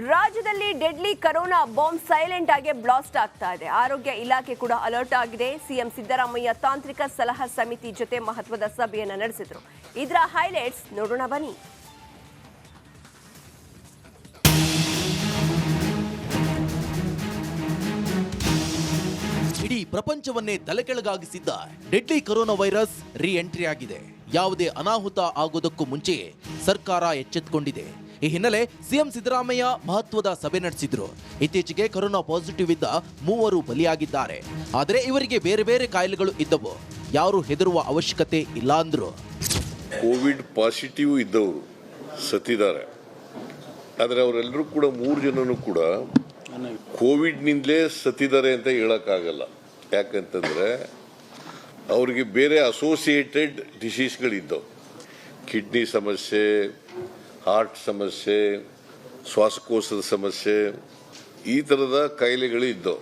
ರಾಜ್ಯದಲ್ಲಿ deadly corona bomb silent ಆಗಿ blast ಆಗ್ತಾ ಇದೆ. ಆರೋಗ್ಯ ಇಲಾಖೆ ಕೂಡ ಅಲರ್ಟ್ ಆಗಿದೆ. ಸಿಎಂ ಸಿದ್ದರಾಮಯ್ಯ ತಾಂತ್ರಿಕ ಸಲಹಾ ಸಮಿತಿ ಜೊತೆ ಮಹತ್ವದ ಸಭೆಯನ್ನು ನಡೆಸಿದ್ರು. ಇದರ ಹೈಲೈಟ್ಸ್ ನೋಡೋಣ ಬನ್ನಿ. ಇಡೀ ಪ್ರಪಂಚವನ್ನೇ ತಲೆಕೆಳಗಾಗಿಸಿದ್ದ ಡೆಡ್ಲಿ ಕೊರೋನಾ ವೈರಸ್ ರೀ ಎಂಟ್ರಿ ಆಗಿದೆ. ಯಾವುದೇ ಅನಾಹುತ ಆಗೋದಕ್ಕೂ ಮುಂಚೆಯೇ ಸರ್ಕಾರ ಎಚ್ಚೆತ್ತುಕೊಂಡಿದೆ. ಈ ಹಿನ್ನೆಲೆ ಸಿಎಂ ಸಿದ್ದರಾಮಯ್ಯ ಮಹತ್ವದ ಸಭೆ ನಡೆಸಿದ್ರು. ಇತ್ತೀಚೆಗೆ ಕೊರೋನಾ ಪಾಸಿಟಿವ್ ಇದ್ದ 3 ಬಲಿಯಾಗಿದ್ದಾರೆ. ಆದರೆ ಇವರಿಗೆ ಬೇರೆ ಬೇರೆ ಕಾಯಿಲೆಗಳು ಇದ್ದವು. ಯಾರು ಹೆದರುವ ಅವಶ್ಯಕತೆ ಇಲ್ಲ ಅಂದ್ರು. ಕೋವಿಡ್ ಪಾಸಿಟಿವ್ ಇದ್ದವರು ಸತ್ತಿದ್ದಾರೆ. ಆದರೆ ಅವರೆಲ್ಲರೂ ಕೂಡ 3 ಜನನು ಕೂಡ ಕೋವಿಡ್ನಿಂದಲೇ ಸತ್ತಿದ್ದಾರೆ ಅಂತ ಹೇಳೋಕ್ಕಾಗಲ್ಲ. ಯಾಕಂತಂದರೆ ಅವರಿಗೆ ಬೇರೆ ಅಸೋಸಿಯೇಟೆಡ್ ಡಿಸೀಸ್ಗಳಿದ್ದವು. ಕಿಡ್ನಿ ಸಮಸ್ಯೆ, ಹಾರ್ಟ್ ಸಮಸ್ಯೆ, ಶ್ವಾಸಕೋಶದ ಸಮಸ್ಯೆ, ಈ ಥರದ ಕಾಯಿಲೆಗಳು ಇದ್ದವು.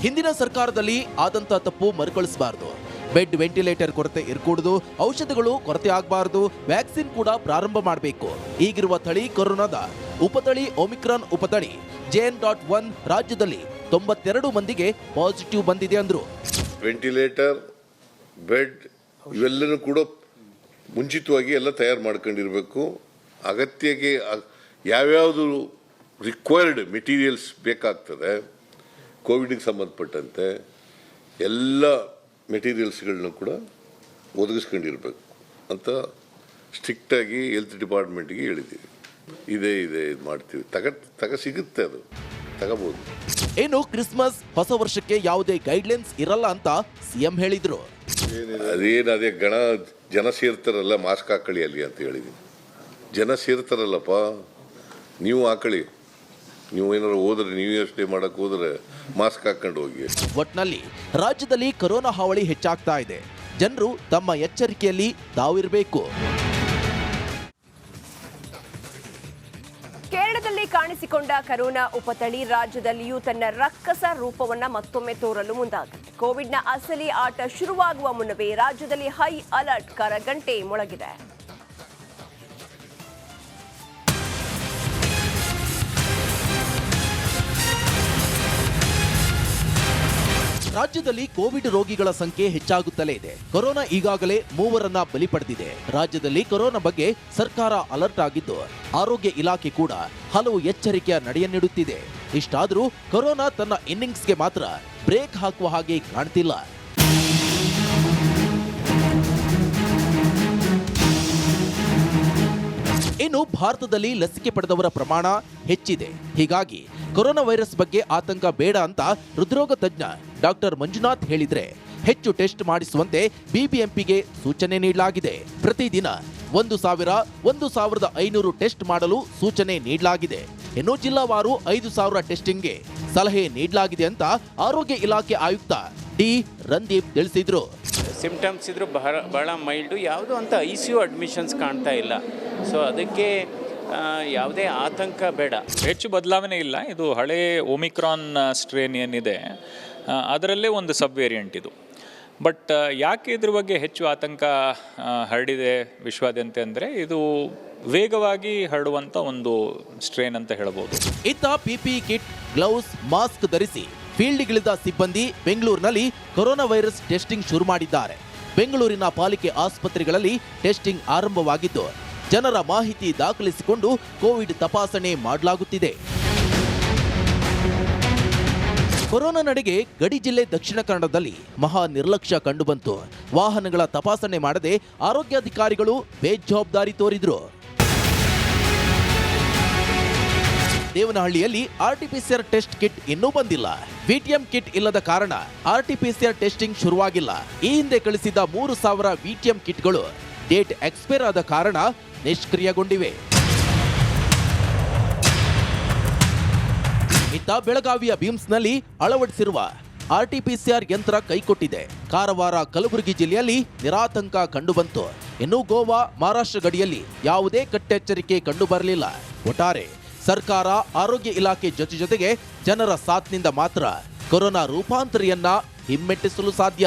ಹಿಂದಿನ ಸರ್ಕಾರದಲ್ಲಿ ಆದಂಥ ತಪ್ಪು ಮರುಕಳಿಸಬಾರದು. ಬೆಡ್ ವೆಂಟಿಲೇಟರ್ ಕೊರತೆ ಇರಕೂಡದು, ಔಷಧಗಳು ಕೊರತೆ ಆಗಬಾರದು, ವ್ಯಾಕ್ಸಿನ್ ಕೂಡ ಪ್ರಾರಂಭ ಮಾಡಬೇಕು. ಈಗಿರುವ ತಳಿ ಕೊರೋನಾದ ಉಪತಳಿ ಒಮಿಕ್ರಾನ್ ಉಪತಳಿ JN.1 ರಾಜ್ಯದಲ್ಲಿ 92 ಮಂದಿಗೆ ಪಾಸಿಟಿವ್ ಬಂದಿದೆ ಅಂದ್ರು. ವೆಂಟಿಲೇಟರ್, ಬೆಡ್ ಇವೆಲ್ಲನೂ ಕೂಡ ಮುಂಚಿತವಾಗಿ ಎಲ್ಲ ತಯಾರು ಮಾಡ್ಕೊಂಡಿರಬೇಕು. ಅಗತ್ಯಕ್ಕೆ ಯಾವ್ಯಾವುದು ರಿಕ್ವೈರ್ಡ್ ಮೆಟೀರಿಯಲ್ಸ್ ಬೇಕಾಗ್ತದೆ ಕೋವಿಡ್ಗೆ ಸಂಬಂಧಪಟ್ಟಂತೆ ಎಲ್ಲ ಮೆಟೀರಿಯಲ್ಸ್ಗಳನ್ನ ಕೂಡ ಒದಗಿಸ್ಕೊಂಡಿರ್ಬೇಕು ಅಂತ ಸ್ಟ್ರಿಕ್ಟಾಗಿ ಹೆಲ್ತ್ ಡಿಪಾರ್ಟ್ಮೆಂಟ್ಗೆ ಹೇಳಿದ್ದೀವಿ. ಇದೆ ಇದು ಮಾಡ್ತೀವಿ, ಸಿಗುತ್ತೆ, ಅದು ತಗೋಬಹುದು. ಏನು ಕ್ರಿಸ್ಮಸ್ ಹೊಸ ವರ್ಷಕ್ಕೆ ಯಾವುದೇ ಗೈಡ್ಲೈನ್ಸ್ ಇರಲ್ಲ ಅಂತ ಸಿಎಂ ಹೇಳಿದ್ರು. ಅದೇ ಜನ ಸೇರ್ತಾರಲ್ಲ, ಮಾಸ್ಕ್ ಹಾಕೊಳ್ಳಿ ಅಲ್ಲಿ ಅಂತ ಹೇಳಿದೀನಿ. ಜನ ಸೇರ್ತಾರಲ್ಲಪ್ಪ, ನೀವು ಹಾಕೊಳ್ಳಿ. ನೀವು ಏನಾದ್ರು ಹೋದ್ರೆ, ನ್ಯೂ ಇಯರ್ಸ್ ಡೇ ಮಾಡಕ್ ಹೋದ್ರೆ ಮಾಸ್ಕ್ ಹಾಕೊಂಡು ಹೋಗಿ. ಒಟ್ನಲ್ಲಿ ರಾಜ್ಯದಲ್ಲಿ ಕೊರೋನಾ ಹಾವಳಿ ಹೆಚ್ಚಾಗ್ತಾ ಇದೆ. ಜನರು ತಮ್ಮ ಎಚ್ಚರಿಕೆಯಲ್ಲಿ ತಾವಿರಬೇಕು. ಕೇರಳದಲ್ಲಿ ಕಾಣಿಸಿಕೊಂಡ ಕರೋನಾ ಉಪತಳಿ ರಾಜ್ಯದಲ್ಲಿಯೂ ತನ್ನ ರಕ್ಕಸ ರೂಪವನ್ನ ಮತ್ತೊಮ್ಮೆ ತೋರಲು ಮುಂದಾಗಿದೆ. ಕೋವಿಡ್ನ ಅಸಲಿ ಆಟ ಶುರುವಾಗುವ ಮುನ್ನವೇ ರಾಜ್ಯದಲ್ಲಿ ಹೈ ಅಲರ್ಟ್ ಕರಗಂಟೆ ಮೊಳಗಿದೆ. ರಾಜ್ಯದಲ್ಲಿ ಕೋವಿಡ್ ರೋಗಿಗಳ ಸಂಖ್ಯೆ ಹೆಚ್ಚಾಗುತ್ತಲೇ ಇದೆ. ಕೊರೋನಾ ಈಗಾಗಲೇ 3 ಬಲಿ ಪಡೆದಿದೆ. ರಾಜ್ಯದಲ್ಲಿ ಕೊರೋನಾ ಬಗ್ಗೆ ಸರ್ಕಾರ ಅಲರ್ಟ್ ಆಗಿದ್ದು, ಆರೋಗ್ಯ ಇಲಾಖೆ ಕೂಡ ಹಲವು ಎಚ್ಚರಿಕೆಯ ನಡೆಯ ನೀಡುತ್ತಿದೆ. ಇಷ್ಟಾದರೂ ಕೊರೋನಾ ತನ್ನ ಇನ್ನಿಂಗ್ಸ್ಗೆ ಮಾತ್ರ ಬ್ರೇಕ್ ಹಾಕುವ ಹಾಗೆ ಕಾಣ್ತಿಲ್ಲ. ಇನ್ನು ಭಾರತದಲ್ಲಿ ಲಸಿಕೆ ಪಡೆದವರ ಪ್ರಮಾಣ ಹೆಚ್ಚಿದೆ. ಹೀಗಾಗಿ ಕೊರೋನಾ ವೈರಸ್ ಬಗ್ಗೆ ಆತಂಕ ಬೇಡ ಅಂತ ಹೃದ್ರೋಗ ತಜ್ಞ ಡಾಕ್ಟರ್ ಮಂಜುನಾಥ್ ಹೇಳಿದ್ರೆ, ಹೆಚ್ಚು ಟೆಸ್ಟ್ ಮಾಡಿಸುವಂತೆ ಬಿಬಿಎಂಪಿಗೆ ಸೂಚನೆ ನೀಡಲಾಗಿದೆ. ಪ್ರತಿದಿನ 1,000-1,500 ಟೆಸ್ಟ್ ಮಾಡಲು ಸೂಚನೆ ನೀಡಲಾಗಿದೆ. ಇನ್ನು ಜಿಲ್ಲಾವಾರು 5,000 ಟೆಸ್ಟಿಂಗ್ಗೆ ಸಲಹೆ ನೀಡಲಾಗಿದೆ ಅಂತ ಆರೋಗ್ಯ ಇಲಾಖೆ ಆಯುಕ್ತ ಡಿ ರಂದೀಪ್ ತಿಳಿಸಿದ್ರು. ಸಿಂಪ್ಟಮ್ಸ್ ಇದ್ರು ಬಹಳ ಮೈಲ್ಡು, ಯಾವುದೋ ಅಂತ ICU ಅಡ್ಮಿಷನ್ಸ್ ಕಾಣ್ತಾ ಇಲ್ಲ. ಸೊ ಅದಕ್ಕೆ ಯಾವುದೇ ಆತಂಕ ಬೇಡ. ಹೆಚ್ಚು ಬದಲಾವಣೆ ಇಲ್ಲ. ಇದು ಹಳೆ ಒಮಿಕ್ರಾನ್ ಸ್ಟ್ರೇನ್ ಏನಿದೆ ಅದರಲ್ಲೇ ಒಂದು ಸಬ್ ವೇರಿಯಂಟ್ ಇದು. ಬಟ್ ಯಾಕೆ ಇದ್ರ ಬಗ್ಗೆ ಹೆಚ್ಚು ಆತಂಕ ಹರಡಿದೆ ವಿಶ್ವಾದ್ಯಂತ ಅಂದರೆ, ಇದು ವೇಗವಾಗಿ ಹರಡುವಂಥ ಒಂದು ಸ್ಟ್ರೇನ್ ಅಂತ ಹೇಳ್ಬೋದು. ಇತ್ತ PPE ಕಿಟ್, ಗ್ಲೌಸ್, ಮಾಸ್ಕ್ ಧರಿಸಿ ಫೀಲ್ಡ್ಗಿಳಿದ ಸಿಬ್ಬಂದಿ ಬೆಂಗಳೂರಿನಲ್ಲಿ ಕೊರೋನಾ ವೈರಸ್ ಟೆಸ್ಟಿಂಗ್ ಶುರು ಮಾಡಿದ್ದಾರೆ. ಬೆಂಗಳೂರಿನ ಪಾಲಿಕೆ ಆಸ್ಪತ್ರೆಗಳಲ್ಲಿ ಟೆಸ್ಟಿಂಗ್ ಆರಂಭವಾಗಿದ್ದು, ಜನರ ಮಾಹಿತಿ ದಾಖಲಿಸಿಕೊಂಡು ಕೋವಿಡ್ ತಪಾಸಣೆ ಮಾಡಲಾಗುತ್ತಿದೆ. ಕೊರೋನಾ ನಡೆಗೆ ಗಡಿ ಜಿಲ್ಲೆ ದಕ್ಷಿಣ ಕನ್ನಡದಲ್ಲಿ ಮಹಾ ನಿರ್ಲಕ್ಷ್ಯ ಕಂಡುಬಂತು. ವಾಹನಗಳ ತಪಾಸಣೆ ಮಾಡದೆ ಆರೋಗ್ಯಾಧಿಕಾರಿಗಳು ಬೇಜವಾಬ್ದಾರಿ ತೋರಿದ್ರು. ದೇವನಹಳ್ಳಿಯಲ್ಲಿ RT-PCR ಟೆಸ್ಟ್ ಕಿಟ್ ಇನ್ನೂ ಬಂದಿಲ್ಲ. VTM ಕಿಟ್ ಇಲ್ಲದ ಕಾರಣ RT-PCR ಟೆಸ್ಟಿಂಗ್ ಶುರುವಾಗಿಲ್ಲ. ಈ ಹಿಂದೆ ಕಳಿಸಿದ 3,000 VTM ಕಿಟ್ಗಳು ಡೇಟ್ ಎಕ್ಸ್ಪೈರ್ ಆದ ಕಾರಣ ನಿಷ್ಕ್ರಿಯಗೊಂಡಿವೆ. ಇತ್ತ ಬೆಳಗಾವಿಯ ಬಿಮ್ಸ್ನಲ್ಲಿ ಅಳವಡಿಸಿರುವ RT-PCR ಯಂತ್ರ ಕೈಕೊಟ್ಟಿದೆ. ಕಾರವಾರ, ಕಲಬುರಗಿ ಜಿಲ್ಲೆಯಲ್ಲಿ ನಿರಾತಂಕ ಕಂಡುಬಂತು. ಇನ್ನು ಗೋವಾ, ಮಹಾರಾಷ್ಟ್ರ ಗಡಿಯಲ್ಲಿ ಯಾವುದೇ ಕಟ್ಟೆಚ್ಚರಿಕೆ ಕಂಡುಬರಲಿಲ್ಲ. ಒಟ್ಟಾರೆ ಸರ್ಕಾರ, ಆರೋಗ್ಯ ಇಲಾಖೆ ಜೊತೆಗೆ ಜನರ ಸಾಥ್ನಿಂದ ಮಾತ್ರ ಕೊರೋನಾ ರೂಪಾಂತರಿಯನ್ನ ಹಿಮ್ಮೆಟ್ಟಿಸಲು ಸಾಧ್ಯ.